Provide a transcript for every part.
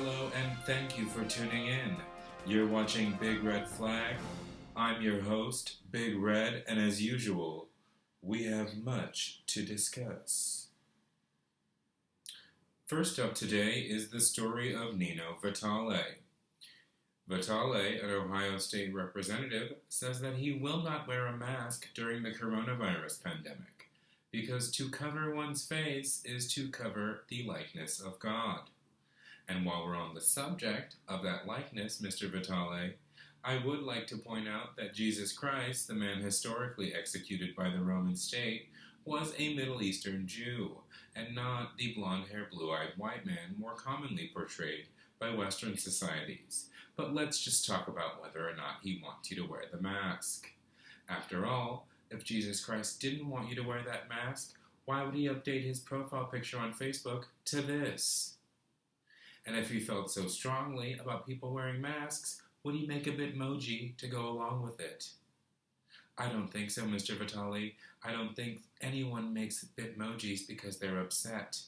Hello and thank you for tuning in. You're watching Big Red Flag. I'm your host, Big Red, and as usual, we have much to discuss. First up today is the story of Nino Vitale. Vitale, an Ohio State representative, says that he will not wear a mask during the coronavirus pandemic because to cover one's face is to cover the likeness of God. And while we're on the subject of that likeness, Mr. Vitale, I would like to point out that Jesus Christ, the man historically executed by the Roman state, was a Middle Eastern Jew, and not the blonde-haired, blue-eyed white man more commonly portrayed by Western societies. But let's just talk about whether or not he wants you to wear the mask. After all, if Jesus Christ didn't want you to wear that mask, why would he update his profile picture on Facebook to this? And if he felt so strongly about people wearing masks, would he make a Bitmoji to go along with it? I don't think so, Mr. Vitale. I don't think anyone makes Bitmojis because they're upset.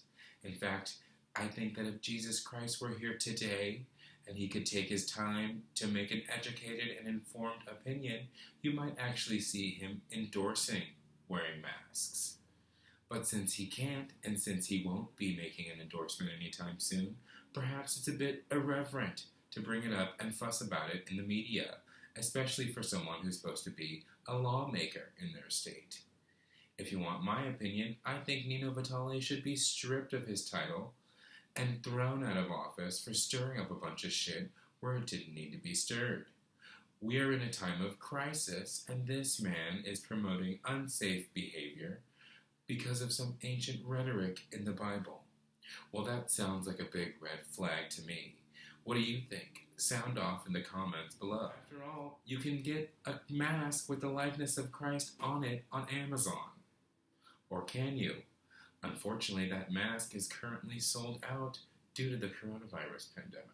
In fact, I think that if Jesus Christ were here today and he could take his time to make an educated and informed opinion, you might actually see him endorsing wearing masks. But since he can't, and since he won't be making an endorsement anytime soon, perhaps it's a bit irreverent to bring it up and fuss about it in the media, especially for someone who's supposed to be a lawmaker in their state. If you want my opinion, I think Nino Vitale should be stripped of his title and thrown out of office for stirring up a bunch of shit where it didn't need to be stirred. We are in a time of crisis, and this man is promoting unsafe behavior because of some ancient rhetoric in the Bible. Well, that sounds like a big red flag to me. What do you think? Sound off in the comments below. After all, you can get a mask with the likeness of Christ on it on Amazon. Or can you? Unfortunately, that mask is currently sold out due to the coronavirus pandemic.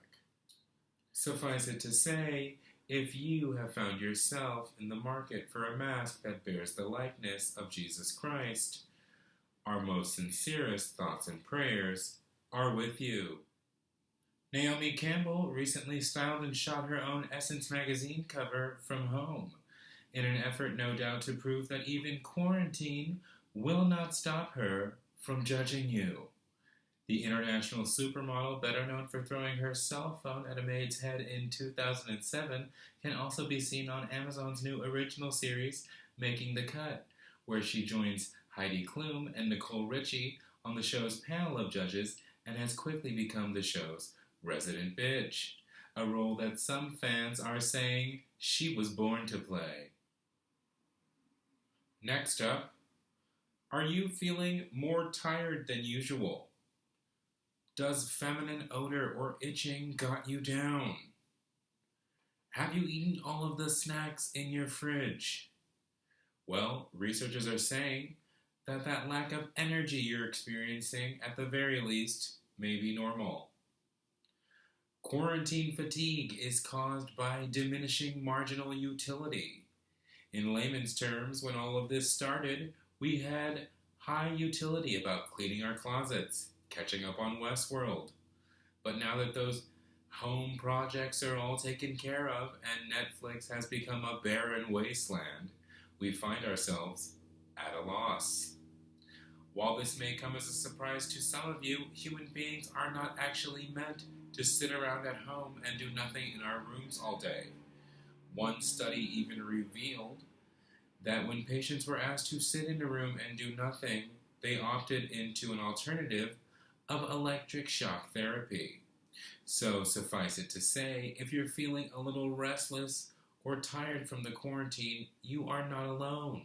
Suffice it to say, if you have found yourself in the market for a mask that bears the likeness of Jesus Christ, our most sincerest thoughts and prayers are with you. Naomi Campbell recently styled and shot her own Essence magazine cover from home, in an effort no doubt to prove that even quarantine will not stop her from judging you. The international supermodel, better known for throwing her cell phone at a maid's head in 2007, can also be seen on Amazon's new original series, Making the Cut, where she joins Heidi Klum and Nicole Richie on the show's panel of judges and has quickly become the show's resident bitch, a role that some fans are saying she was born to play. Next up, are you feeling more tired than usual? Does feminine odor or itching got you down? Have you eaten all of the snacks in your fridge? Well, researchers are saying that lack of energy you're experiencing, at the very least, may be normal. Quarantine fatigue is caused by diminishing marginal utility. In layman's terms, when all of this started, we had high utility about cleaning our closets, catching up on Westworld. But now that those home projects are all taken care of and Netflix has become a barren wasteland, we find ourselves at a loss. While this may come as a surprise to some of you, human beings are not actually meant to sit around at home and do nothing in our rooms all day. One study even revealed that when patients were asked to sit in a room and do nothing, they opted into an alternative of electric shock therapy. So suffice it to say, if you're feeling a little restless or tired from the quarantine, you are not alone.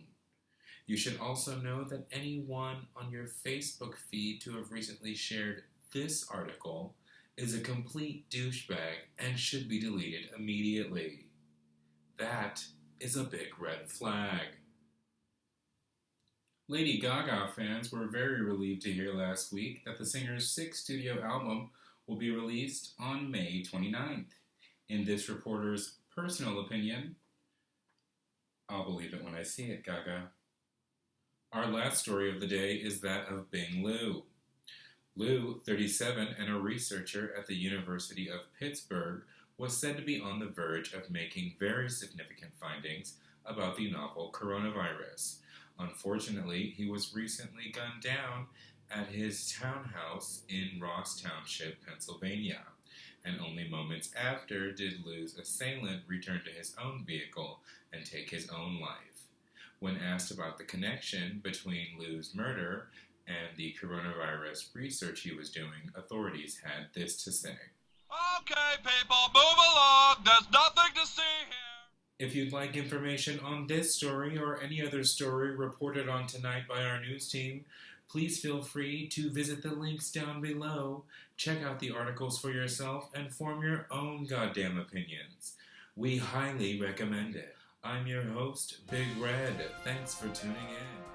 You should also know that anyone on your Facebook feed to have recently shared this article is a complete douchebag and should be deleted immediately. That is a big red flag. Lady Gaga fans were very relieved to hear last week that the singer's sixth studio album will be released on May 29th. In this reporter's personal opinion, I'll believe it when I see it, Gaga. Our last story of the day is that of Bing Liu. Lou, 37 and a researcher at the University of Pittsburgh, was said to be on the verge of making very significant findings about the novel coronavirus. Unfortunately, he was recently gunned down at his townhouse in Ross Township, Pennsylvania, and only moments after did Lou's assailant return to his own vehicle and take his own life. When asked about the connection between Lou's murder and the coronavirus research he was doing, authorities had this to say. Okay, people, move along. There's nothing to see here. If you'd like information on this story or any other story reported on tonight by our news team, please feel free to visit the links down below, check out the articles for yourself, and form your own goddamn opinions. We highly recommend it. I'm your host, Big Red. Thanks for tuning in.